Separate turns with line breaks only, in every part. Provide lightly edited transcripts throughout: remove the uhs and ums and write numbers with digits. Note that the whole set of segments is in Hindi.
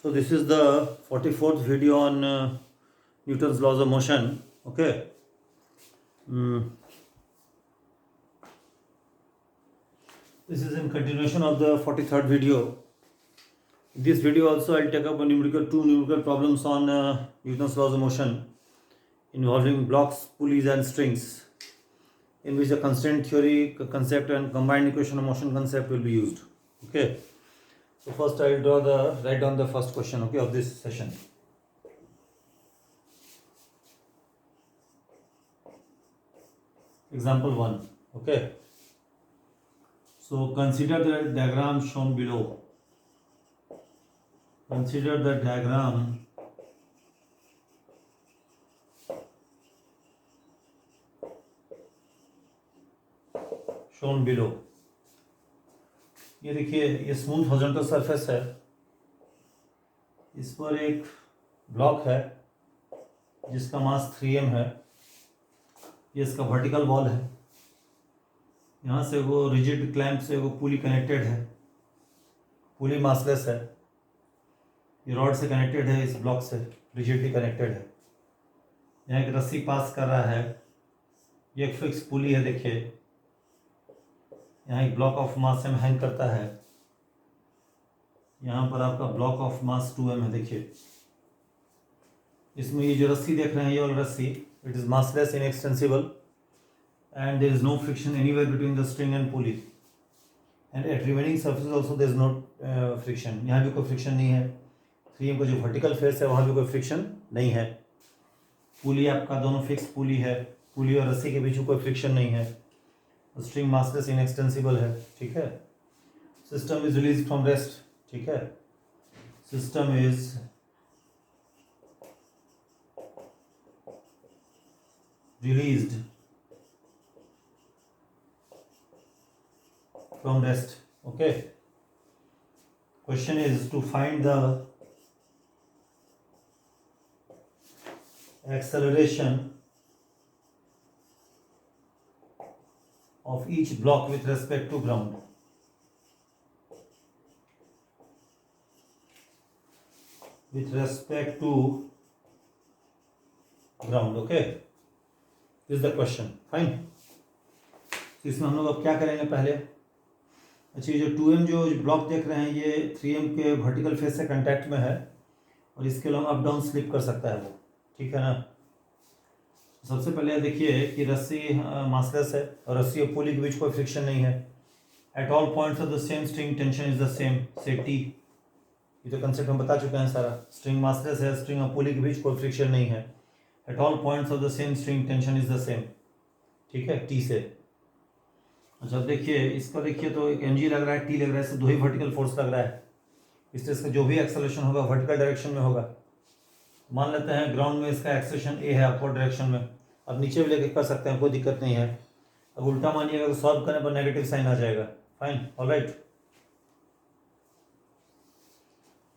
So this is the 44th video on Newton's laws of motion. Okay. This is in continuation of the 43rd video. In this video also I'll take up two numerical problems on Newton's laws of motion involving blocks, pulleys and strings, in which the constraint theory concept and combined equation of motion concept will be used. Okay. So first I will write down the first question, okay, of this session. Example 1. Okay. So consider the diagram shown below. Consider the diagram shown below. ये देखिए, ये स्मूथ हॉरिजॉन्टल सरफेस है, इस पर एक ब्लॉक है जिसका मास 3m है, ये इसका वर्टिकल वॉल है, यहाँ से वो रिजिड क्लैंप से वो पुली कनेक्टेड है, पुली मासलेस है, ये रॉड से कनेक्टेड है, इस ब्लॉक से रिजिडली कनेक्टेड है, यहाँ एक रस्सी पास कर रहा है, ये एक फिक्स पुली है, देखिए यहाँ एक ब्लॉक ऑफ मास में हैंग करता है, यहाँ पर आपका ब्लॉक ऑफ मास 2m है, देखिए इसमें ये जो रस्सी देख रहे हैं, ये वाली रस्सी, it is massless, inextensible and there is no friction anywhere between the string and pulley, and at remaining surfaces also there is no friction. यहाँ भी कोई फ्रिक्शन नहीं है, 3m का जो वर्टिकल फेस है वहाँ भी कोई फ्रिक्शन नहीं है, पुली आपका दोनों फिक्स पुली है, पुली और रस्सी के बीच में कोई फ्रिक्शन नहीं है, स्ट्रिंग मासलेस इनएक्सटेंसिबल है, ठीक है। System is release from rest, ठीक है, system is released from rest. Okay, question is to find the acceleration of each block with respect to ground. With respect to ground. Okay, this is the question. Fine. इसमें हम लोग अब क्या करेंगे पहले, अच्छा, ये जो 2m जो ब्लॉक देख रहे हैं, ये 3m के वर्टिकल फेस से कांटेक्ट में है और इसके लॉन्ग अप डाउन स्लिप कर सकता है वो, ठीक है ना। सबसे पहले देखिए कि रस्सी मासलेस है और रस्सी और पुली के बीच कोई फ्रिक्शन नहीं है, at all points of the same string tension is the same, से टी, ये तो कंसेप्ट हम बता चुके हैं सारा, स्ट्रिंग मासलेस है, स्ट्रिंग और पुली के बीच कोई फ्रिक्शन नहीं है, at all points of the same string tension is the same, ठीक है, टी से। अच्छा, अब देखिए इसका, देखिए तो एक mg लग रहा है, t लग रहा है, इससे दो ही वर्टिकल फोर्स लग रहा है, इससे इसका जो भी एक्सेलरेशन होगा वर्टिकल डायरेक्शन में होगा। मान लेते हैं ग्राउंड में इसका एक्सेलरेशन a है अपवर्ड डायरेक्शन में, अब नीचे भी लेके कर सकते हैं, कोई दिक्कत नहीं है। अब उल्टा मानिएगा तो सॉल्व करने पर नेगेटिव साइन आ जाएगा। Fine, alright.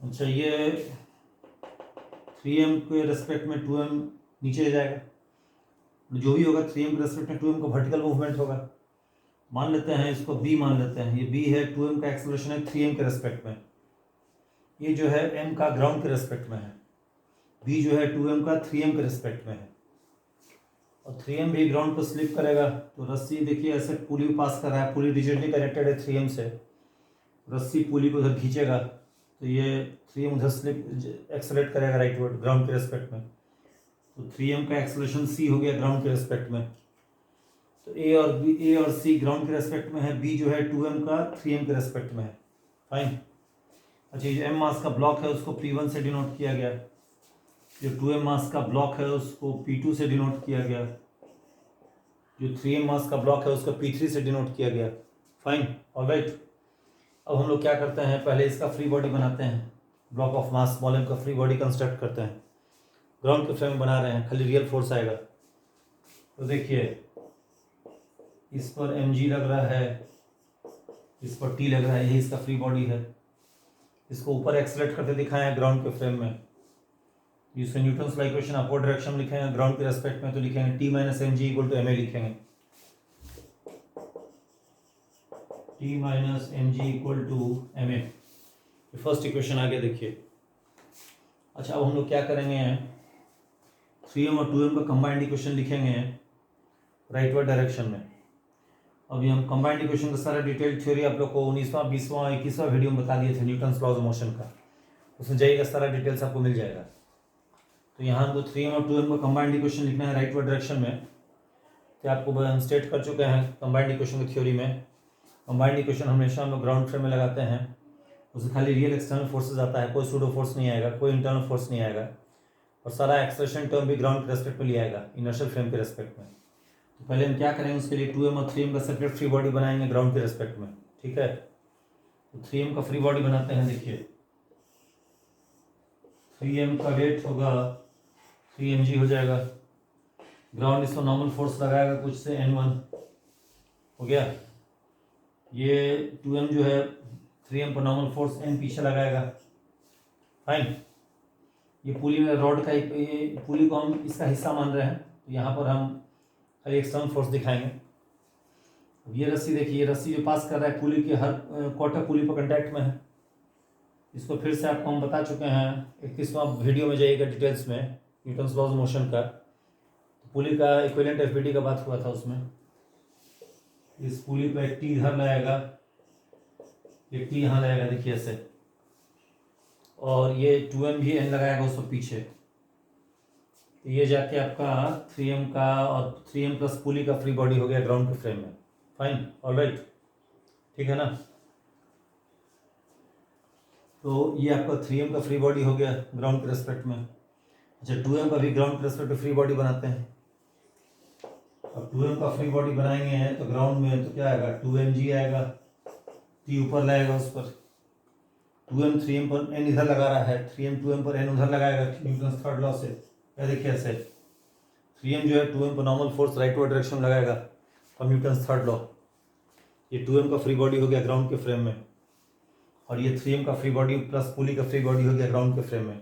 अच्छा, ये 3m के रेस्पेक्ट में 2m नीचे जाएगा, जो भी होगा 3m के रेस्पेक्ट में 2m का वर्टिकल मूवमेंट होगा। मान लेते हैं इसको b मान लेते हैं, ये b है, 2m का एक्सेलरेशन है 3m के रेस्पेक्ट में, ये जो है m का ग्राउंड के रेस्पेक्ट में है, b जो है 2m का 3m के रेस्पेक्ट में है, और 3m भी ग्राउंड पर स्लिप करेगा, तो रस्सी देखिए ऐसे पुली पास कर रहा है, पुली रिजिडली कनेक्टेड है 3m से, रस्सी पुली को उधर खींचेगा तो ये 3m उधर स्लिप एक्सेलरेट करेगा राइटवर्ड ग्राउंड के रेस्पेक्ट में, तो 3m का एक्सेलरेशन c हो गया ग्राउंड के रेस्पेक्ट में, तो ए और सी ग्राउंड के रेस्पेक्ट में है, बी जो है 2m का 3m के रेस्पेक्ट में है। फाइन। अच्छा, ये जो m मास का ब्लॉक है उसको p1 से डिनोट किया गया, जो 2m मास का ब्लॉक है उसको p2 से डिनोट किया गया, जो 3m मास का ब्लॉक है उसको p3 से डिनोट किया गया। Fine, alright. अब हम लोग क्या करते हैं, पहले इसका फ्री बॉडी बनाते हैं, block of mass small m का फ्री बॉडी कंस्ट्रक्ट करते हैं, ग्राउंड के फ्रेम बना रहे हैं, खाली रियल फोर्स आएगा। तो देखिए इस पर mg लग रहा है, इस पर t लग रहा है, यही इसका फ्री बॉडी है, इसको ऊपर एक्सलेट करते दिखाए हैं ग्राउंड के फ्रेम में, जिससे Newton's law equation upward direction में लिखेंगे ग्राउंड के रेस्पेक्ट में, तो लिखेंगे t minus mg equal to ma, लिखेंगे t minus mg equal to ma। First equation आगे देखिए, अच्छा, अब हम लोग क्या करेंगे, 3m और 2m का कंबाइंड इक्वेशन लिखेंगे राइटवर्ड डायरेक्शन में। अभी हम कंबाइंड इक्वेशन का सारा डिटेल थ्योरी आप लोग को 19वां 20वां 21वां वीडियो में बता दिए थे, न्यूटन्स लॉज ऑफ मोशन का, उसमें जाइएगा सारा डिटेल्स आपको मिल जाएगा। तो यहाँ हमको 3m और 2m का कंबाइंड इक्वेशन लिखना है राइटवर्ड डायरेक्शन में। तो आपको हम स्टेट कर चुके हैं कंबाइंड इक्वेशन की थ्योरी में। कंबाइंड इक्वेशन हमेशा हम लोग ग्राउंड फ्रेम में लगाते हैं, उसमें खाली रियल एक्सटर्नल फोर्सेज आता है, कोई सूडो फोर्स नहीं आएगा, कोई इंटरनल फोर्स नहीं आएगा, और सारा एक्सेलरेशन टर्म भी ग्राउंड के रेस्पेक्ट में लिया आएगा, इनर्शियल फ्रेम के रेस्पेक्ट में। तो पहले हम क्या करेंगे, उसके लिए 2m और 3m का सेपरेट फ्री बॉडी बनाएंगे ग्राउंड के रेस्पेक्ट में, ठीक है। तो 3m का फ्री बॉडी बनाते हैं। देखिए 3m का वेट होगा 3mg हो जाएगा, ग्राउंड इसको नॉर्मल फोर्स लगाएगा कुछ से n1 हो गया। ये 2m जो है 3m पर नॉर्मल फोर्स n पीछे लगाएगा, फाइन। ये पुली में रॉड का ये पुली को हम इसका हिस्सा मान रहे हैं, तो यहाँ पर हम खाली एक्सटर्नल फोर्स दिखाएंगे। अब ये रस्सी देखिए, ये रस्सी जो पास कर रहा है पुली के हर क्वार्टर पुली पर कांटेक्ट में है। इसको फिर से आपको हम बता चुके हैं, 21वां वीडियो में जाइएगा डिटेल्स में न्यूटन्स लॉज ऑफ मोशन का। तो पुली का इक्विवेलेंट एफबीडी का बात हुआ था उसमें। इस पुली पर एक टी इधर लगाएगा, एक टी यहाँ लगाएगा, देखिए ऐसे, और ये 2m भी n लगाएगा उस पर पीछे। तो ये जाके आपका 3m का और 3m प्लस पुली का फ्री बॉडी हो गया ग्राउंड के फ्रेम में, फाइन, ऑलराइट, ठीक है ना। तो ये आपका 3m का फ्री बॉडी हो गया ग्राउंड के रेस्पेक्ट में। अच्छा, 2m का भी ग्राउंड के रेस्पेक्ट में फ्री बॉडी बनाते हैं। अब 2m का फ्री बॉडी बनाएंगे तो ग्राउंड में तो क्या आएगा, 2mg आएगा, t ऊपर लाएगा उस पर, 2m 3m पर n इधर लगा रहा है, 3m 2m पर n उधर लगाएगा न्यूटन्स थर्ड लॉ से। क्या देखिए ऐसे 3m जो है 2m पर नॉर्मल फोर्स राइटवर्ड डायरेक्शन में लगाएगा और न्यूटन्स थर्ड लॉ। ये 2m का फ्री बॉडी हो गया ग्राउंड के फ्रेम में, और ये 3m का फ्री बॉडी प्लस पुली का फ्री बॉडी हो गया ग्राउंड के फ्रेम में।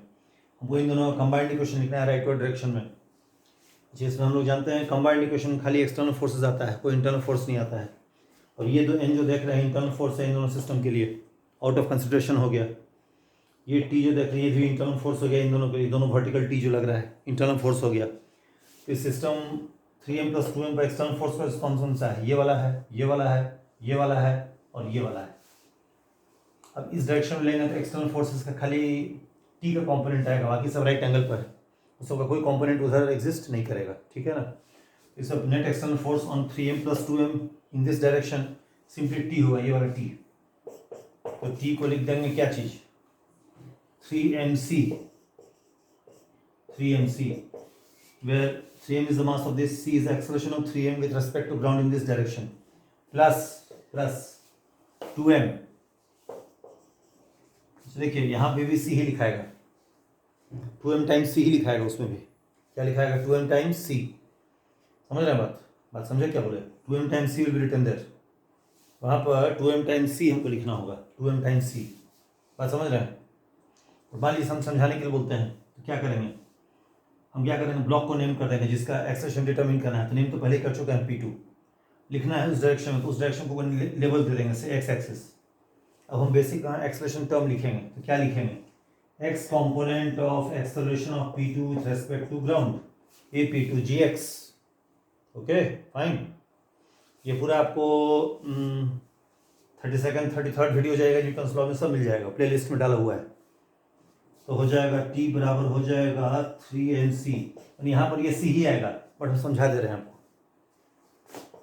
हमको इन दोनों का कंबाइंड इक्वेशन लिखना है राइटवर्ड डायरेक्शन में। जिसमें हम लोग जानते हैं कंबाइंड इक्वेशन खाली एक्सटर्नल फोर्सेज आता है, कोई इंटरनल फोर्स नहीं आता है। और ये दो n जो देख रहे हैं इंटरनल फोर्स है इन दोनों सिस्टम के लिए, आउट ऑफ कंसिडरेशन हो गया। ये टी जो देख रहे हैं ये भी इंटरनल फोर्स हो गया इन दोनों के लिए, दोनों वर्टिकल टी जो लग रहा है इंटरनल फोर्स हो गया। इस सिस्टम 3m प्लस 2m का एक्सटर्नल फोर्स का रिस्पॉन्स कौन सा है, ये वाला है, ये वाला है, ये वाला है और ये वाला है। अब इस डायरेक्शन में लेंगे तो एक्सटर्नल फोर्सेस का खाली टी का कंपोनेंट आएगा, बाकी सब राइट एंगल पर है, उसका कोई कंपोनेंट उधर एग्जिस्ट नहीं करेगा, ठीक है ना। इस सब net external force on 3m plus 2m in this direction simply T होगा, ये वाला टी। तो टी को लिख देंगे क्या चीज, 3mc, 3mc, where 3m is the mass of this, c is the acceleration of 3m with respect to ground in this direction, plus 2m। देखिए यहाँ पे भी c ही लिखाएगा, 2m टाइम्स c ही लिखाएगा, उसमें भी क्या लिखाएगा, 2m टाइम्स c। समझ रहे हैं बात समझे क्या बोले, 2m times c will be written there, वहाँ पर 2m टाइम्स c हमको लिखना होगा, 2m टाइम्स c। बात समझ रहे हैं। और मान लीजिए हम समझाने के लिए बोलते हैं तो क्या करेंगे, हम क्या करेंगे, ब्लॉक को नेम कर देंगे जिसका एक्सेलेरेशन डिटरमिन करना है। तो नेम तो पहले ही कर चुके हैं, P2 लिखना है उस डायरेक्शन में, तो उस डायरेक्शन को लेबल दे देंगे से एक्स एक्सिस। अब हम बेसिक एक्सेलरेशन टर्म लिखेंगे, तो क्या लिखेंगे, x component of acceleration of P2 with respect to ground, AP2gx। Okay fine. ये पूरा आपको 32nd 33rd वीडियो जाएगा न्यूटन्स लॉ में, सब मिल जाएगा, प्लेलिस्ट में डाला हुआ है। तो हो जाएगा T बराबर हो जाएगा 3mc, और यहाँ पर ये c ही आएगा, बट हम समझा दे रहे हैं आपको,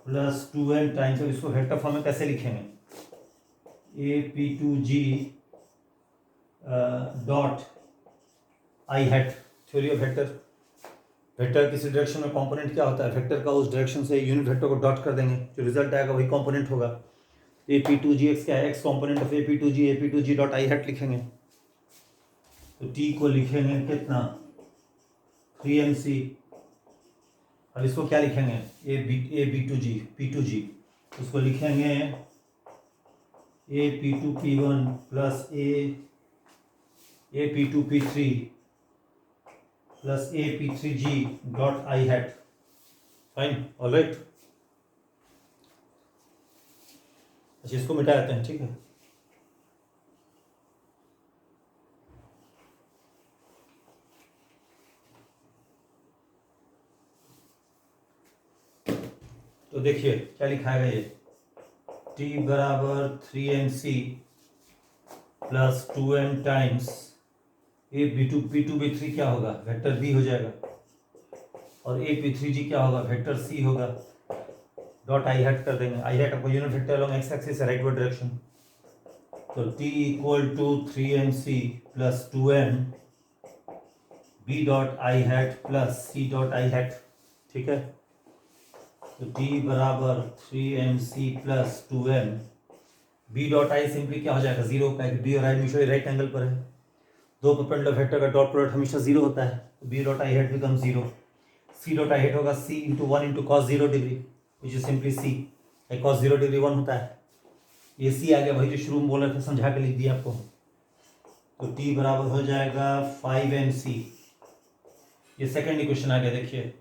प्लस 2m टाइम्स। इसको वेक्टर फॉर्म में कैसे लिखेंगे, AP2g dot i hat, theory of vector. Vector किसी डायरेक्शन में कंपोनेंट क्या होता है, वेक्टर का उस डायरेक्शन से यूनिट वेक्टर को डॉट कर देंगे, जो रिजल्ट आएगा वही कंपोनेंट होगा। AP2gx क्या है, x component of AP2g dot i hat लिखेंगे। तो T को लिखेंगे कितना, 3mc। अब इसको क्या लिखेंगे, AB2g P2g, उसको लिखेंगे AP2P1 plus AP2P3 plus AP3g dot i hat, fine, alright. अच्छा, इसको मिटा देते हैं, ठीक है। तो देखिए क्या लिखाएगा ये, टी बराबर 3mc प्लस 2m टाइम्स ए P2 क्या होगा, वेक्टर बी हो जाएगा, और ए P3G क्या होगा, वेक्टर सी होगा। डॉट आई हैट कर देंगे, आई हैट आपको unit vector along x axis है, राइटवर्ड डायरेक्शन। तो T equal to 3mc plus 2m b dot i hat plus c dot i hat, ठीक है। तो T बराबर 3mc plus 2m b dot i simply क्या हो जाएगा, जीरो का, बी और आई हमेशा राइट एंगल पर है, दो परपेंडिकुलर वेक्टर का डॉट प्रोडक्ट हमेशा जीरो होता है, तो B dot i hat become zero, C dot i hat होगा C into 1 into cos 0 degree which is simply C, cos 0 degree 1 होता है, ये सी आ गया, वही जो शुरू में बोल रहे थे, समझा के लिख दिया आपको। तो टी बराबर हो जाएगा 5mc, ये सेकेंड इक्वेशन आ गया, देखिए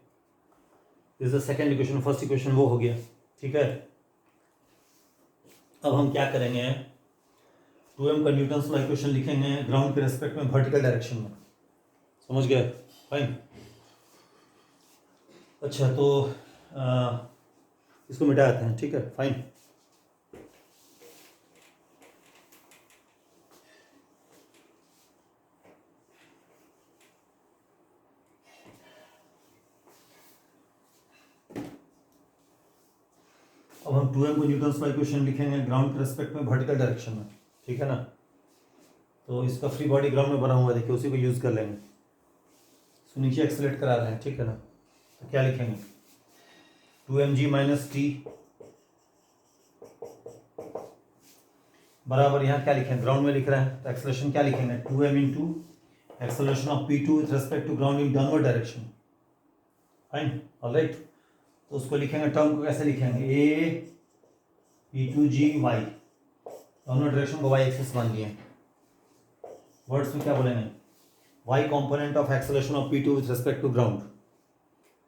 this is the second equation, first equation वो हो गया, ठीक है। अब हम क्या करेंगे, 2m का न्यूटन्स लॉ इक्वेशन लिखेंगे ग्राउंड के रेस्पेक्ट में वर्टिकल डायरेक्शन में, समझ गए, फाइन। अच्छा तो इसको मिटा देते हैं, ठीक है, फाइन। अब हम 2m को न्यूटन्स लॉ इक्वेशन लिखेंगे ग्राउंड के रेस्पेक्ट में वर्टिकल डायरेक्शन में, ठीक है ना। तो इसका फ्री बॉडी ग्राउंड में बना हुआ है, देखिए उसी को यूज कर लेंगे, इसको नीचे एक्सेलेरेट करा रहे हैं, ठीक है ना। तो क्या लिखेंगे, 2mg माइनस टी बराबर, यहाँ क्या लिखेंगे, ग्राउंड में लिख रहे हैं तो एक्सेलरेशन क्या लिखेंगे, 2m into acceleration of P2 with respect to ground in downward direction, fine, alright. तो उसको लिखेंगे, टर्म को कैसे लिखेंगे, a P2G y, downward direction को y एक्सिस मान लिए, वर्ड्स में क्या बोलेंगे, y component of acceleration of P2 with respect to ground,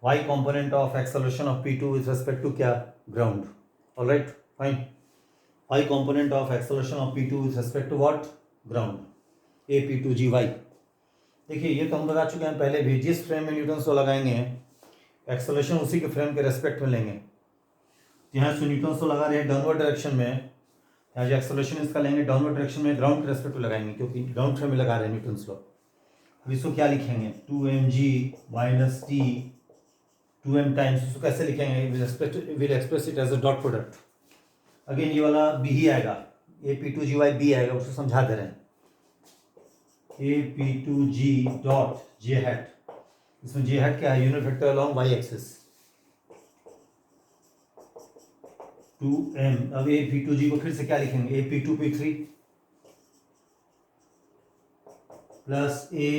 y component of acceleration of P2 with respect to क्या, ground, alright, fine. y component of acceleration of P2 with respect to what, ground, A P2G y। देखिए ये तो हम बता चुके हैं पहले भी, जिस फ्रेम में न्यूटन्स लॉ लगाएंगे एक्सेलरेशन उसी के फ्रेम के रेस्पेक्ट में लेंगे। यहाँ से न्यूटन्स लॉ लगा रहे हैं डाउनवर्ड डायरेक्शन में, यहाँ जो एक्सेलरेशन इसका लेंगे डाउनवर्ड डायरेक्शन में, ग्राउंड के रेस्पेक्ट में लगाएंगे क्योंकि ग्राउंड फ्रेम में लगा रहे हैं न्यूटन्स लॉ। अब इसको क्या लिखेंगे, 2mg minus T 2m times, इसको कैसे लिखेंगे, will express it as a dot product. Again ये वाला बी ही आएगा, ए P2G बी आएगा, उसको समझा दे रहे हैं, ए P2G डॉट जे हैट, इसमें जे हैट क्या है, unit vector along y axis, 2m। अब ए P2G को फिर से क्या लिखेंगे, a P2P3 plus a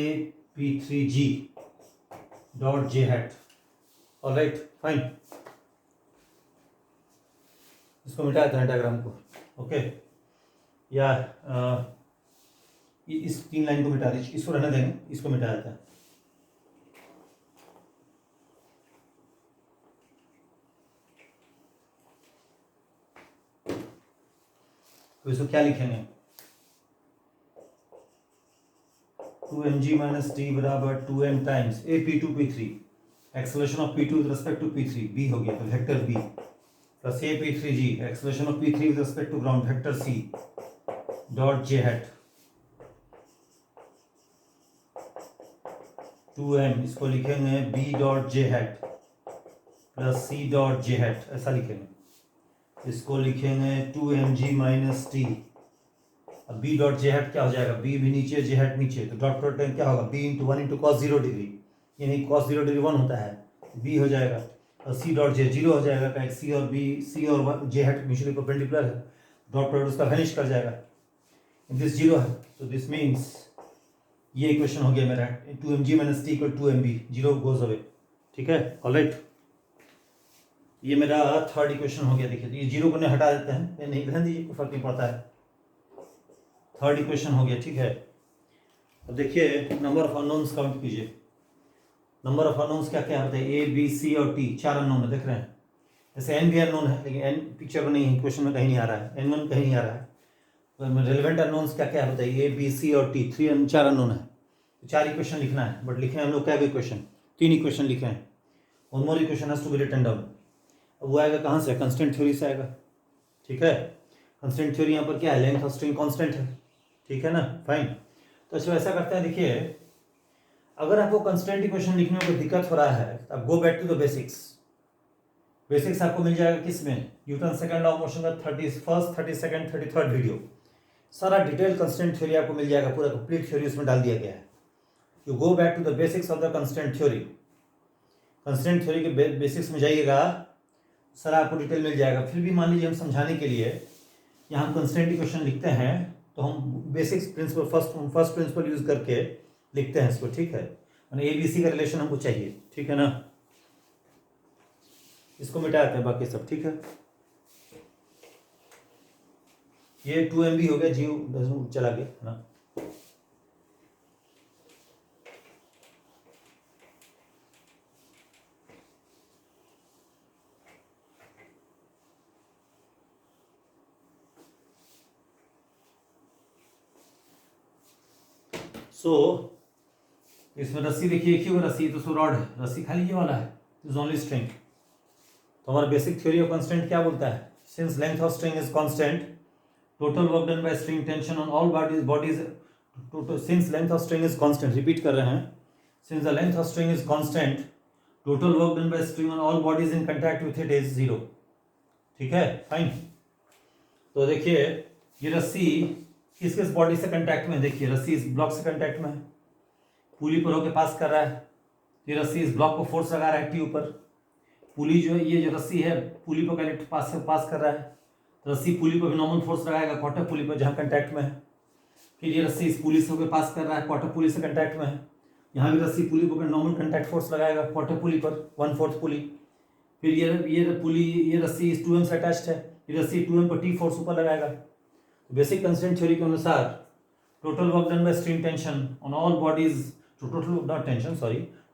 P3G dot j hat, alright, fine. इसको मिटा देते हैं डायग्राम को, ओके, या इस 3 लाइन को मिटा दीजिए, इसको रहने देंगे, इसको मिटा देते हैं। तो इसको क्या लिखेंगे, 2mg माइनस टी बराबर 2m times a P2P3, acceleration of P2 with respect to P3 B हो गया, तो vector B plus a P3G acceleration of P3 with respect to ground, vector C dot j hat, 2m, इसको लिखेंगे B dot j hat plus C dot j hat, ऐसा लिखेंगे। इसको लिखेंगे 2mg माइनस टी, अब बी डॉट जे हैट क्या हो जाएगा, बी भी नीचे जे हैट नीचे, तो डॉट प्रोडक्ट क्या होगा, b into 1 into cos 0 degree, यानी कॉस 0 डिग्री 1 होता है, बी हो जाएगा, और सी डॉट जे 0 हो जाएगा, कहीं सी और बी, सी और जे हैट म्यूचुअली परपेंडिकुलर है, डॉट प्रोडक्ट उसका वैनिश कर जाएगा, दिस 0 है, तो दिस मीन्स ये इक्वेशन हो गया मेरा, 2mg minus T equal 2mb, 0 goes away, ठीक है, ऑलराइट। ये मेरा थर्ड इक्वेशन हो गया, देखिए ये 0 को नहीं हटा देते हैं, ये नहीं रहने दीजिए, कोई फर्क नहीं पड़ता है, थर्ड इक्वेशन हो गया, ठीक है। अब देखिए नंबर ऑफ अननोन्स काउंट कीजिए, नंबर ऑफ अननोन्स क्या क्या होते हैं, ए बी सी और टी, 4 अननोन है, देख रहे हैं, जैसे एन भी अननोन है, लेकिन एन पिक्चर में नहीं है, क्वेश्चन में कहीं नहीं आ रहा है, N1 कहीं नहीं आ रहा है, तो रिलेवेंट अननोन्स क्या क्या होता है, ए बी सी और टी, 4 अननोन है, तो 4 इक्वेशन लिखना है, बट लिखे हम लोग क्या इक्वेशन, 3 इक्वेशन लिखे हैं, one more equation has to be written down. वो आएगा कहाँ से, कंस्टेंट थ्योरी से आएगा, ठीक है। कंस्टेंट थ्योरी यहाँ पर क्या है, लेंथ ऑफ स्ट्रिंग कांस्टेंट है, ठीक है ना, फाइन। तो अच्छा ऐसा करते हैं, देखिए अगर आपको कंस्टेंट इक्वेशन लिखने में कोई दिक्कत हो रहा है तो आप go back to the basics. Basics आपको मिल जाएगा किस में, Newton second law of motion का 31st 32nd 33rd वीडियो, सारा डिटेल कंस्टेंट थ्योरी आपको मिल जाएगा, पूरा कंप्लीट थ्योरी उसमें डाल दिया गया है। You go back to the basics of the constant theory, constant theory के बेसिक्स में जाइएगा, सारा आपको डिटेल मिल जाएगा। फिर भी मान लीजिए हम समझाने के लिए यहाँ हम कंस्टेंट इक्वेशन लिखते हैं तो हम basics principle first principle use करके लिखते हैं इसको, ठीक है, मैंने ABC का रिलेशन हमको चाहिए, ठीक है ना। इसको मिटाते हैं बाकी सब, ठीक है। ये 2MB हो गया, जीव चला गया है ना। इसमें रस्सी देखिए, एक ही रस्सी तो सो रॉड है, रस्सी खाली ये वाला है, इज ओनली स्ट्रिंग। तो हमारा बेसिक थ्योरी ऑफ कांस्टेंट क्या बोलता है, since length of string is constant, total work done by string tension on all bodies since length of string is constant, repeat कर रहे हैं, since the length of string is constant, total work done by string on all bodies in contact with it is 0, ठीक है, फाइन। तो देखिए ये रस्सी किस किस बॉडी से कांटेक्ट में है, देखिए रस्सी इस ब्लॉक से कांटेक्ट में है, पुली पर होकर पास कर रहा है, ये रस्सी इस ब्लॉक को फोर्स लगा रहा है टी ऊपर, पुली जो है ये जो रस्सी है पुली पर कनेक्ट पास कर रहा है, तो रस्सी पुली पर भी नॉर्मल फोर्स लगाएगा क्वार्टर पुली पर जहाँ कंटैक्ट में है। फिर ये रस्सी इस पुली से होकर पास कर रहा है, क्वार्टर पुली से कंटैक्ट में है, यहाँ भी रस्सी पुली पर नॉर्मल कंटैक्ट फोर्स लगाएगा क्वार्टर पुली पर 1/4 पुली। फिर ये पुली ये रस्सी इस 2M से अटैच्ड है, ये रस्सी 2M पर टी फोर्स ऊपर लगाएगा। बेसिक कंस्टेंट थ्योरी के अनुसार total work done by string tension on all bodies,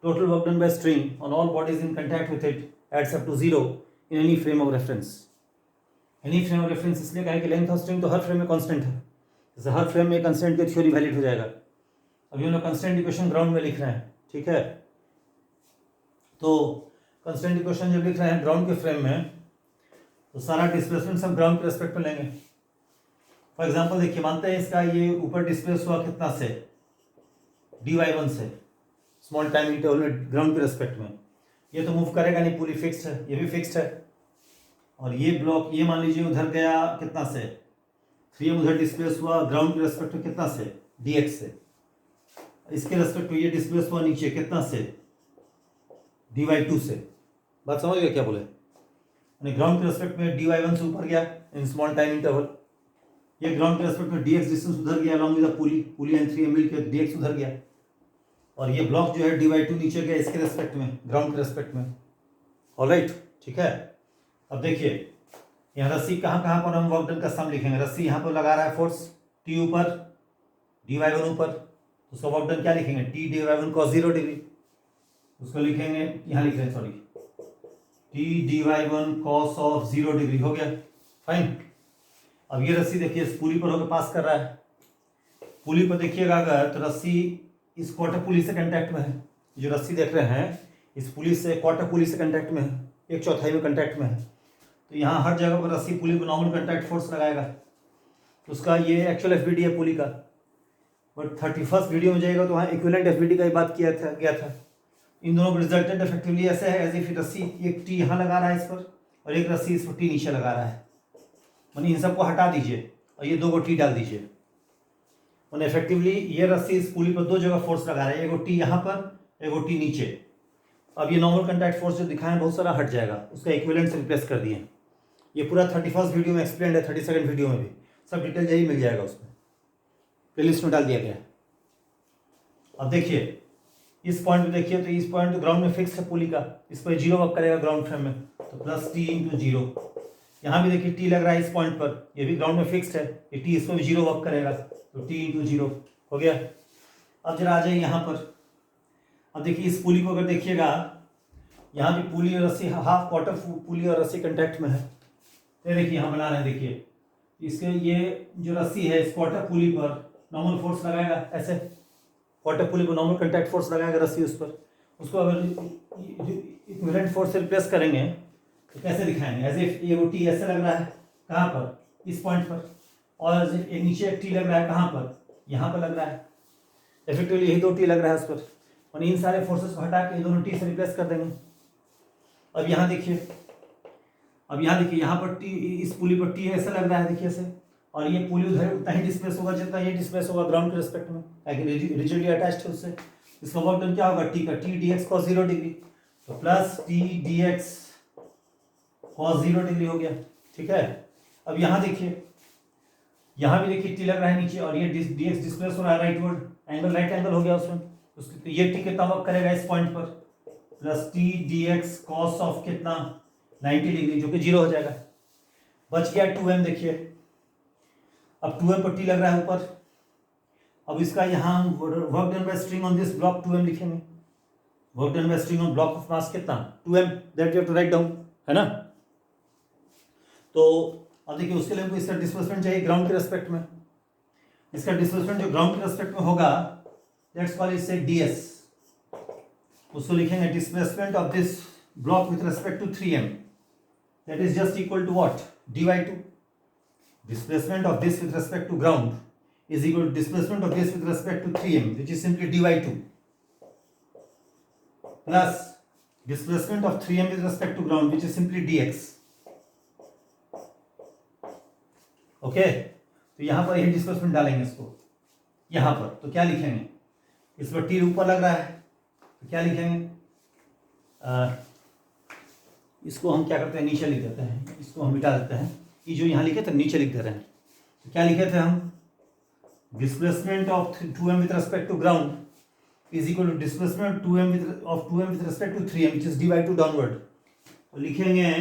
total work done by string on all bodies in contact with it adds up to 0 in any frame of reference. Any frame of reference इसलिए कहा कि लेंथ ऑफ स्ट्रिंग तो हर फ्रेम में कांस्टेंट है, जैसे हर फ्रेम में कांस्टेंट की थ्योरी वैलिड हो जाएगा। अभी हम लोग कांस्टेंट इक्वेशन ग्राउंड में लिख रहे हैं, ठीक है। तो कांस्टेंट इक्वेशन जब लिख रहे हैं ग्राउंड के फ्रेम में तो सारा डिस्प्लेसमेंट सब ग्राउंड के रेस्पेक्ट में लेंगे। फॉर एग्जाम्पल देखिए, मानते हैं इसका ये ऊपर डिस्प्लेस हुआ कितना से, dy1 से, स्मॉल टाइम इंटरवल में ग्राउंड के रेस्पेक्ट में, ये तो मूव करेगा नहीं, पूरी फिक्स्ड है, ये भी फिक्स्ड है। और ये ब्लॉक ये मान लीजिए उधर गया कितना से 3M, उधर डिस्प्लेस हुआ ग्राउंड के रेस्पेक्ट में कितना से dx से, इसके रेस्पेक्ट में ये डिस्प्लेस हुआ नीचे कितना से dy2 से। बात समझ गए क्या बोले, ग्राउंड के रेस्पेक्ट में dy1 से ऊपर गया इन स्मॉल टाइम इंटरवल, ये ग्राउंड के रेस्पेक्ट में dx डिस्टेंस उधर गया along with the pulley and 3M मिलकर dx उधर गया, और ये ब्लॉक जो है dy2 नीचे गया इसके रेस्पेक्ट में, ग्राउंड के रेस्पेक्ट में, ऑलराइट, ठीक है। अब देखिए यहाँ रस्सी कहाँ कहाँ पर हम वर्क डन का सम लिखेंगे, रस्सी यहाँ पर लगा रहा है फोर्स टी ऊपर, dy1 ऊपर, तो उसका वर्क डन क्या लिखेंगे, t dy1 cos 0 डिग्री, उसको लिखेंगे यहाँ लिख रहे हैं sorry t dy1 cos of 0 degree, हो गया, फाइन। अब ये रस्सी देखिए इस पुली पर होकर पास कर रहा है, पुली पर देखिएगा अगर तो रस्सी इस क्वार्टर पुली से कांटेक्ट में है, जो रस्सी देख रहे हैं इस पुली से क्वार्टर पुली से कांटेक्ट में है, 1/4 में कांटेक्ट में है, तो यहाँ हर जगह पर रस्सी पुली पर नॉर्मल कांटेक्ट फोर्स लगाएगा, तो उसका ये एक्चुअल FBD है पुली का। बट 31st वीडियो में जाएगा तो वहाँ इक्विवेलेंट FBD का ही बात किया था। इन दोनों को रिजल्टेंट इफेक्टिवली ऐसे है एज इफ रस्सी एक टी यहाँ लगा रहा है इस पर और एक रस्सी इस पर टी नीचे लगा रहा है, मैंने इन सबको हटा दीजिए और ये 2 को टी डाल दीजिए, मैंने इफेक्टिवली ये रस्सी इस पुली पर 2 जगह फोर्स लगा रहा है, एक टी यहाँ पर एक टी नीचे। अब ये नॉर्मल कंटैक्ट फोर्स जो दिखाएं बहुत सारा हट जाएगा, उसका इक्विवेलेंट से रिप्लेस कर दिए। ये पूरा 31st वीडियो में एक्सप्लेन है, 32nd वीडियो में भी सब डिटेल यही मिल जाएगा, उसमें प्लेलिस्ट में डाल दिया गया है। अब देखिए इस पॉइंट पे देखिए, तो इस पॉइंट तो ग्राउंड में फिक्स है पुली का, इस पर 0 वर्क करेगा ग्राउंड फ्रेम में, तो प्लस t × 0। यहाँ भी देखिए टी लग रहा है इस पॉइंट पर, ये भी ग्राउंड में फिक्स्ड है, ये टी इस पर भी 0 वर्क करेगा, तो t × 0 हो गया। अब जरा आ जाइए यहाँ पर, अब देखिए इस पुली को अगर देखिएगा यहाँ भी पुली और रस्सी हाफ क्वार्टर पुली और रस्सी कंटैक्ट में है, तो देखिए यहाँ बना रहे हैं, देखिए इसके ये जो रस्सी है इस क्वार्टर पुली पर नॉर्मल फोर्स लगाएगा, ऐसे क्वार्टर पुली पर नॉर्मल कंटैक्ट फोर्स लगाएगा रस्सी उस पर, उसको अगर इक्विवेलेंट फोर्स से रिप्लेस करेंगे तो कैसे दिखाएंगे? एज इफ ये वो टी ऐसे लग रहा है, कहाँ पर? इस पॉइंट पर। और एज इफ ये नीचे एक टी लग रहा है, कहाँ पर? यहाँ पर लग रहा है। इफेक्टिवली यही दो टी लग रहा है उस पर, और इन सारे फोर्सेस को हटा के दोनों टी से रिप्लेस कर देंगे। अब यहाँ देखिए, यहाँ पर टी, इस पुली पर टी ऐसा लग रहा है, देखिए ऐसे, और ये पुली उधर उतना ही डिस्प्लेस होगा जितना ये डिस्प्लेस होगा ग्राउंड के रिस्पेक्ट में, रिजिडली अटैच्ड है उससे। इसका वर्क डन क्या होगा? टी का T d x cos 0 degree, तो plus T d x cos 0 degree हो गया। ठीक है। अब यहाँ देखिए, यहाँ भी देखिए टी लग रहा है नीचे, और ये डी एक्स डिस्प्लेस हो रहा है राइटवर्ड, एंगल राइट एंगल हो गया उसमें। तो ये टी कितना वर्क करेगा इस पॉइंट पर? Plus T d x cos of कितना? 90 डिग्री, जो कि 0 हो जाएगा। बच गया 2m। देखिए अब 2m पर टी लग रहा है ऊपर। अब इसका यहाँ work done by string on this block 2m लिखेंगे। Work done by string on block of mass कितना? 2m, that you have to write down, है ना। तो अब देखिए उसके लिए हमको इसका डिस्प्लेसमेंट चाहिए ग्राउंड के रेस्पेक्ट में। इसका डिस्प्लेसमेंट जो ग्राउंड के रेस्पेक्ट में होगा, लेट्स कॉल इट से ds। उसको लिखेंगे displacement of this block with respect to 3m, that is just equal to what? dy2. Displacement of this with respect to ground is equal to displacement of this with respect to 3m, which is simply dy2, plus displacement of 3m with respect to ground, which is simply dx. Okay तो यहाँ पर यही डिस्प्लेसमेंट डालेंगे इसको यहाँ पर। तो क्या लिखेंगे? इस पर टी ऊपर लग रहा है, तो क्या लिखेंगे? इसको हम क्या करते हैं? नीचे लिख देते हैं। इसको हम मिटा देते हैं। ये जो यहाँ लिखे थे नीचे लिख दे रहे हैं। तो क्या लिखे थे हम? Displacement of 2m with respect to ground is equal to displacement 2m with respect to 3m, which is dy2 downward. तो लिखेंगे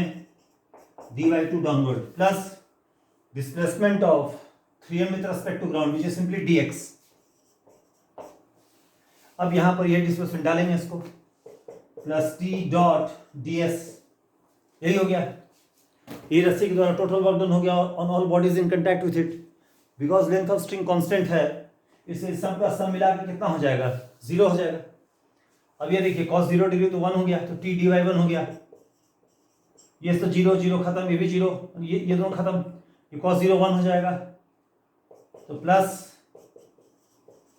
dy2 downward plus displacement of 3m with respect to ground, which is simply dx। अब यहाँ पर यह डिस्प्लेसमेंट डालेंगे इसको, प्लस t डॉट ds। यही हो गया। ये रस्सी के द्वारा टोटल वर्क डन हो गया on all bodies in contact with it. Because length of string constant है, इससे सब का सम मिला के कितना हो जाएगा? 0 हो जाएगा। अब ये देखिए cos 0 डिग्री तो 1 हो गया, तो t dy1 हो गया। ये तो 0 0 खत्म, ये भी 0, ये दोनों खत्म, ये cos 0 1 हो जाएगा। तो प्लस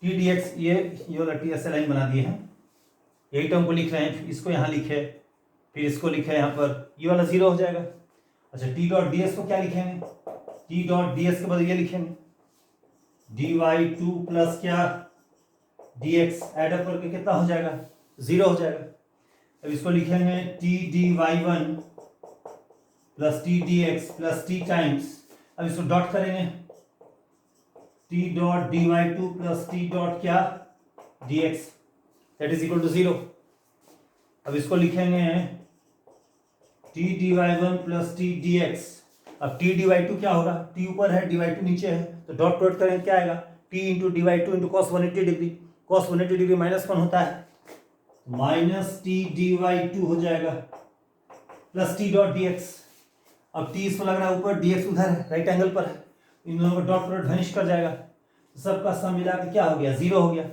टी डी एक्स, ये वाला टी ऐसे लाइन बना दिए हैं, यही टर्म को लिख रहे हैं। इसको यहाँ लिखे, फिर इसको लिखे यहाँ पर, ये वाला 0 हो जाएगा। अच्छा टी डॉट डी एस को क्या लिखेंगे? टी डॉट डी एस के बदले ये लिखेंगे dy2 प्लस क्या? dx। एड अप करके कितना हो जाएगा? 0 हो जाएगा। अब इसको लिखेंगे t dy1 plus t dx plus t times, अब इसको डॉट करेंगे t dot dy2 plus t dot क्या? dx, that is equal to 0। अब इसको लिखेंगे t dy1 plus t dx। अब t dy2 क्या होगा? t ऊपर है, dy2 नीचे है, तो डॉट डॉट करेंगे, क्या आएगा? t into dy2 into cos 180 degree. cos 180 degree -1 होता है, माइनस t dy2 हो जाएगा प्लस t डॉट dx। अब t इसको लग रहा है ऊपर, dx उधर है, राइट एंगल पर है, इन दोनों का डॉट डॉट वनिश कर जाएगा, तो सबका सम मिला के क्या हो गया? 0 हो गया।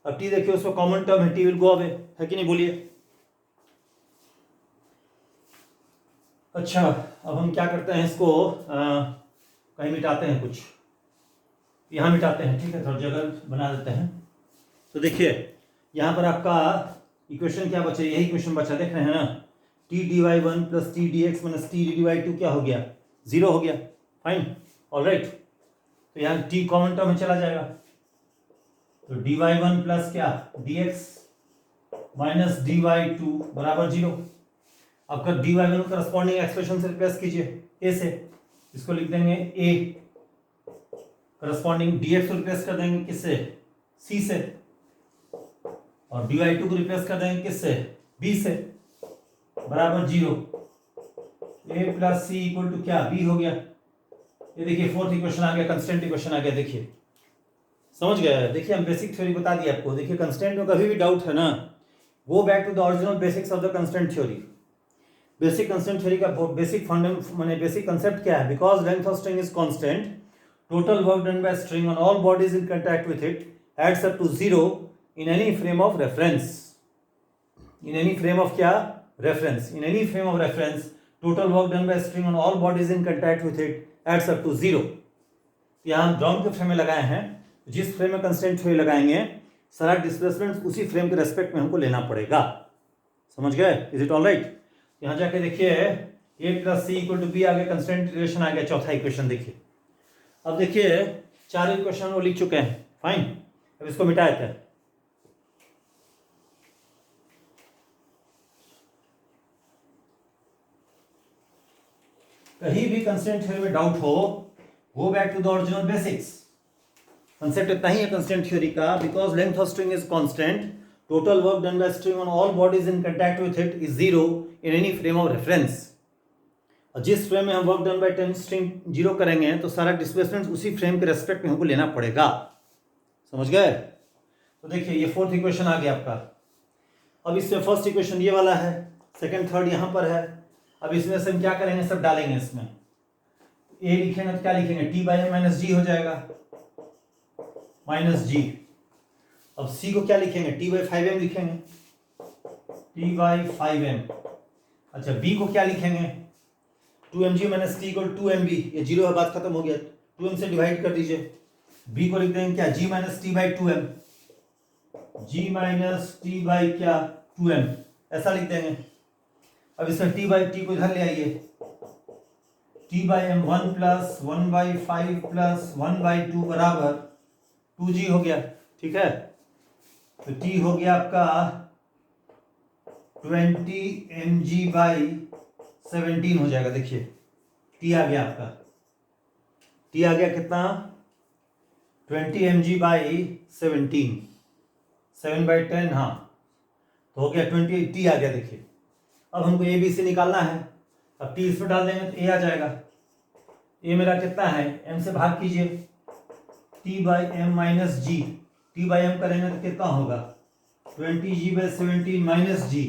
अब t देखिए उसको कॉमन टर्म है, t विल गो अवे, है कि नहीं? बोलिए। अच्छा अब हम क्या करते हैं, इसको कहीं मिटाते हैं, कुछ यहाँ मिटाते हैं, ठीक है, थोड़ा जगह बना देते हैं। तो देखिए यहाँ पर आपका इक्वेशन क्या बचा? यही इक्वेशन बचा, देख रहे हैं ना? T dy1 plus t dx minus T dy2 क्या हो गया? 0 हो गया। Fine, all right. तो यहाँ t कॉमन टर्म में चला जाएगा, तो dy1 प्लस क्या? dx माइनस dy2 बराबर 0। अब कर dy1 को करस्पॉन्डिंग एक्सप्रेशन से रिप्लेस कीजिए, a से, इसको लिख देंगे a, करस्पॉन्डिंग dx को रिप्लेस कर देंगे किससे? c से, और dy2 को रिप्लेस कर देंगे किससे? b से, बराबर 0। a plus C equal to क्या? b हो गया। ये देखिए फोर्थ इक्वेशन आ गया, कंस्टेंट इक्वेशन आ गया। देखिए समझ गया? देखिए हम बेसिक थ्योरी बता दी आपको। देखिए कंस्टेंट में कभी भी डाउट है ना, go back to the original basics of the constant theory. Basic constant theory का बेसिक फंडामेंट माने बेसिक कंसेप्ट क्या है? Because length of string is constant, total work done by string on all bodies in contact with it adds up to 0 in any frame of reference. In any frame of क्या? Reference. In any frame of reference total work done by string on all bodies in contact with it adds up to 0। यहाँ हम ग्राउंड के फ्रेम में लगाए हैं, जिस फ्रेम में कंस्टेंट थ्योरी लगाएंगे सारा डिस्प्लेसमेंट उसी फ्रेम के रेस्पेक्ट में हमको लेना पड़ेगा। समझ गए? Is it all right? यहाँ जाके देखिए a plus C equal to B आ गया, कंस्टेंट रिलेशन आ गया, चौथा इक्वेशन देखिए। अब देखिए 4 इक्वेशन वो लिख चुके हैं, फाइन। अब इसको मिटा देते हैं। कहीं भी कंस्टेंट थ्योरी में डाउट हो, go back to the original basics. Concept इतना ही है कंस्टेंट थ्योरी का, because length of string is constant, total work done by string on all bodies in contact with it is 0 in any frame of reference. और जिस फ्रेम में हम वर्क डन बाय स्ट्रिंग 0 करेंगे तो सारा डिस्प्लेसमेंट उसी फ्रेम के रेस्पेक्ट में हमको लेना पड़ेगा। समझ गए? तो देखिए ये 4th इक्वेशन आ गया आपका। अब इसमें फर्स्ट इक्वेशन ये वाला है, सेकंड थर्ड यहाँ पर है। अब इसमें से हम क्या करेंगे, सब डालेंगे इसमें। ए लिखेंगे तो क्या लिखेंगे, टी बाई एम माइनस जी हो जाएगा, माइनस जी। अब सी को क्या लिखेंगे, टी बाई 5m लिखेंगे, टी बाई 5m। अच्छा बी को क्या लिखेंगे, 2mg minus T equal 2mb, ये 0 है, बात खत्म हो गया। 2m से डिवाइड कर दीजिए। बी को लिख देंगे क्या, g minus T by 2m, g minus T by क्या 2m, ऐसा लिख देंगे। अब इसमें टी बाई टी को इधर ले आइए, t by m 1 plus 1 by 5 plus 1 by 2 बराबर 2g हो गया, ठीक है। तो t हो गया आपका 20 mg बाई 17 हो जाएगा। देखिए t आ गया आपका, t आ गया कितना, 20 mg बाई 17, 7 बाई 10, हाँ तो हो गया 20, t आ गया। देखिए अब हमको ए बी सी निकालना है। अब टी इसमें डाल देंगे तो ए आ जाएगा। ए मेरा कितना है, एम से भाग कीजिए, t by m minus g, t by m करेंगे तो कितना होगा, 20g by 17 minus ji,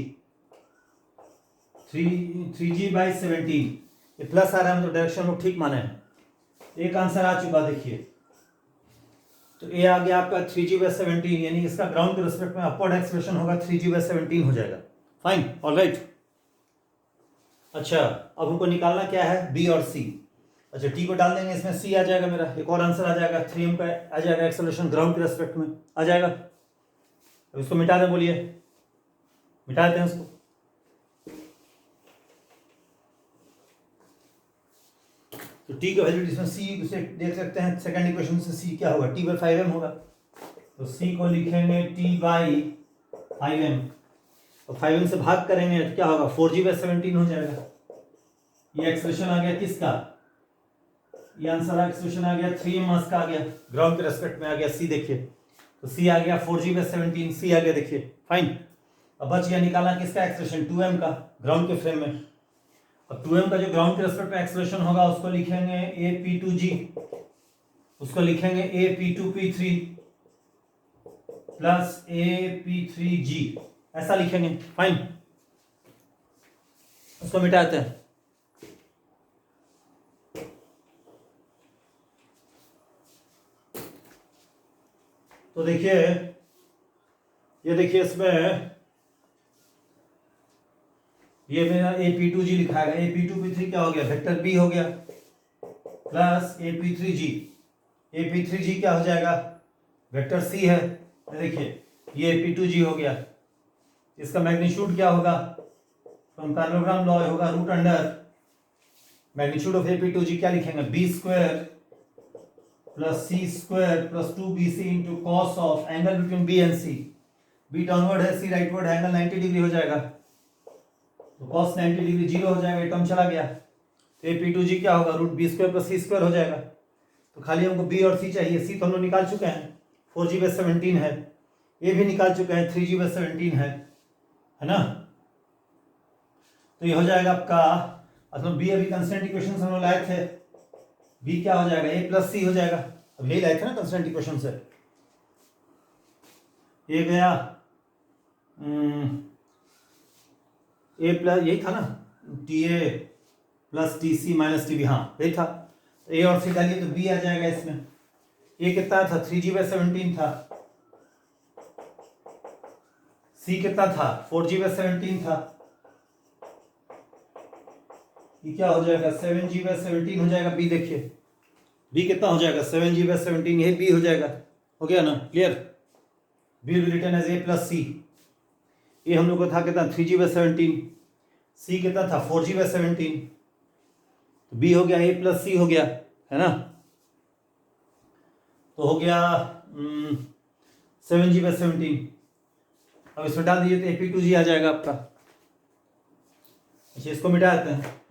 3g by 17। ये प्लस आ रहा है, हम तो डायरेक्शन को ठीक माने हैं। एक आंसर आ चुका देखिए, तो ए आ गया आपका 3g बाई 17, यानी इसका ग्राउंड के रिस्पेक्ट में अपवर्ड एक्सप्रेशन होगा 3g बाई 17 हो जाएगा। Fine, alright. अच्छा अब हमको निकालना क्या है, बी और सी। अच्छा टी को डाल देंगे इसमें, सी आ जाएगा मेरा, एक और आंसर आ जाएगा, 3m का आ जाएगा एक्सेलरेशन ग्राउंड के रेस्पेक्ट में आ जाएगा। अब इसको मिटा दें, बोलिए मिटा देते हैं इसको। तो टी का वैल्यू इसमें सी से देख सकते हैं, सेकंड इक्वेशन से सी क्या होगा, टी बाई 5m होगा। तो सी को लिखेंगे टी बाई 5m, तो 5m से भाग करेंगे तो क्या होगा, 4g बाई 17 हो जाएगा। ये एक्सप्रेशन आ गया किसका, ये आंसर एक्सप्रेशन आ गया 3m मास का आ गया, ग्राउंड के रेस्पेक्ट में आ गया सी। देखिए तो सी आ गया 4g बाई 17, सी आ गया देखिए, फाइन। अब बच गया निकालना किसका एक्सप्रेशन, 2m का, ग्राउंड के फ्रेम में। अब 2m का जो ग्राउंड के रेस्पेक्ट में एक्सप्रेशन होगा उसको लिखेंगे AP2G, उसको लिखेंगे AP2P3 प्लस AP3G, ऐसा लिखेंगे, फाइन। उसको मिटाते हैं। तो देखिए ये देखिए इसमें ये मेरा AP2G लिखा है, AP2P3 क्या हो गया, वेक्टर B हो गया प्लस AP3G, AP3G क्या हो जाएगा, वेक्टर C है। देखिए ये AP2G हो गया, इसका मैग्नीट्यूड क्या होगा, फ्रॉम पैरेललोग्राम लॉ होगा root under magnitude of AP2G क्या लिखेंगे, B square plus C square plus 2BC into cos of angle between B and C। B downward है, C राइटवर्ड है, एंगल 90 डिग्री हो जाएगा, तो cos 90 डिग्री 0 हो जाएगा, ये टर्म चला गया। तो AP2G क्या होगा, root B square plus C square हो जाएगा। तो खाली हमको B और C चाहिए, C तो हम लोग निकाल चुके हैं, 4g बाई 17 है, ये भी निकाल चुके हैं, 3g बाई 17 है ना। तो ये हो जाएगा आपका, मतलब B अभी कंस्टेंट इक्वेशन हम लोग लाए थे, B क्या हो जाएगा, A प्लस C हो जाएगा। अब यही लाए थे ना कंस्टेंट इक्वेशन से, ये गया ए प्लस, यही था ना, TA plus TC minus TB, हाँ यही था। तो ए और सी डालिए तो B आ जाएगा इसमें। ए कितना था, 3g बाई 17 था, C कितना था, 4g बाई 17 था, ये क्या हो जाएगा 7g/17 हो जाएगा बी। देखिए बी कितना हो जाएगा 7g/17, यही बी हो जाएगा। हो गया ना clear. B will return as a + c। ये हम लोग को था कितना 3g/17, सी कितना था 4g/17, तो बी हो गया a + c हो गया है ना। तो हो गया 7g/17। अब इसमें डाल दीजिए तो AP2G आ जाएगा आपका। अच्छा इसको मिटा देते हैं।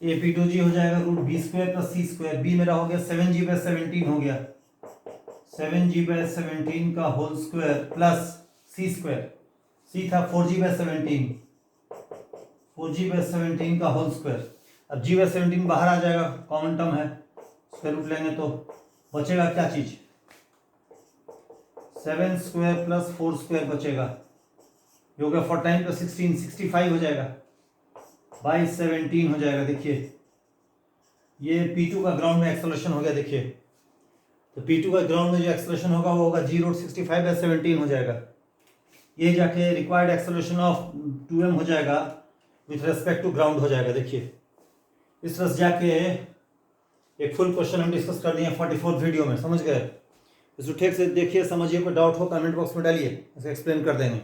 AP2G हो जाएगा √b² + c²। b मेरा हो गया 7g/17 हो गया, 7g/17 का whole square plus c²। c था 4g/17, 4g/17 का होल स्क्वायर। अब g/17 बाहर आ जाएगा, कॉमन टर्म है, स्क्वायर रूट लेंगे तो बचेगा क्या चीज 7² + 4² बचेगा। ये हो गया 49 + 16 65 हो जाएगा, 17 हो जाएगा। देखिए ये P2 का ग्राउंड में एक्सेलरेशन हो गया। देखिए तो P2 का ग्राउंड में जो एक्सेलरेशन होगा वो होगा g√65/17 हो जाएगा। ये जाके रिक्वायर्ड एक्सेलरेशन ऑफ 2m हो जाएगा विथ रेस्पेक्ट टू ग्राउंड हो जाएगा। देखिए इस तरह से जाके एक फुल क्वेश्चन हम डिस्कस कर दिए 44th वीडियो में, समझ गए। इसको ठीक से देखिए, समझिए, कोई डाउट हो कमेंट बॉक्स में डालिए, इसे एक्सप्लेन कर देंगे।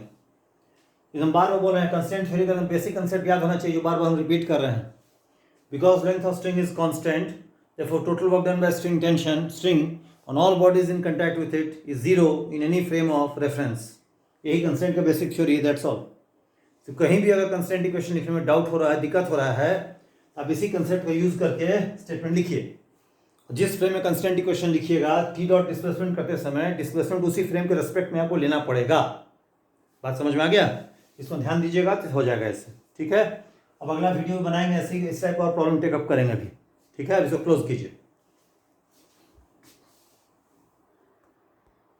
हम बार बार बोल रहे हैं कंस्टेंट थ्योरी का बेसिक कंसेप्ट याद होना चाहिए, जो बार बार हम रिपीट कर रहे हैं। Because length of string is constant, therefore total work done by string on all bodies in contact with it is 0 in any frame of reference। यही कंस्टेंट का बेसिक थ्योरी है, दैट्स ऑल। तो कहीं भी अगर कंस्टेंट इक्वेशन लिखने में डाउट हो रहा है, दिक्कत हो रहा है, आप इसी कंसेप्ट का यूज करके स्टेटमेंट लिखिए। जिस फ्रेम में कंस्टेंट इक्वेशन लिखिएगा, टी डॉट डिस्प्लेसमेंट करते समय डिस्प्लेसमेंट उसी फ्रेम के रेस्पेक्ट में आपको लेना पड़ेगा। बात समझ में आ गया? इसको ध्यान दीजिएगा तो हो जाएगा इससे, ठीक है। अब अगला वीडियो बनाएंगे ऐसे इस टाइप और प्रॉब्लम टेकअप करेंगे अभी, ठीक है। अब इसको क्लोज कीजिए।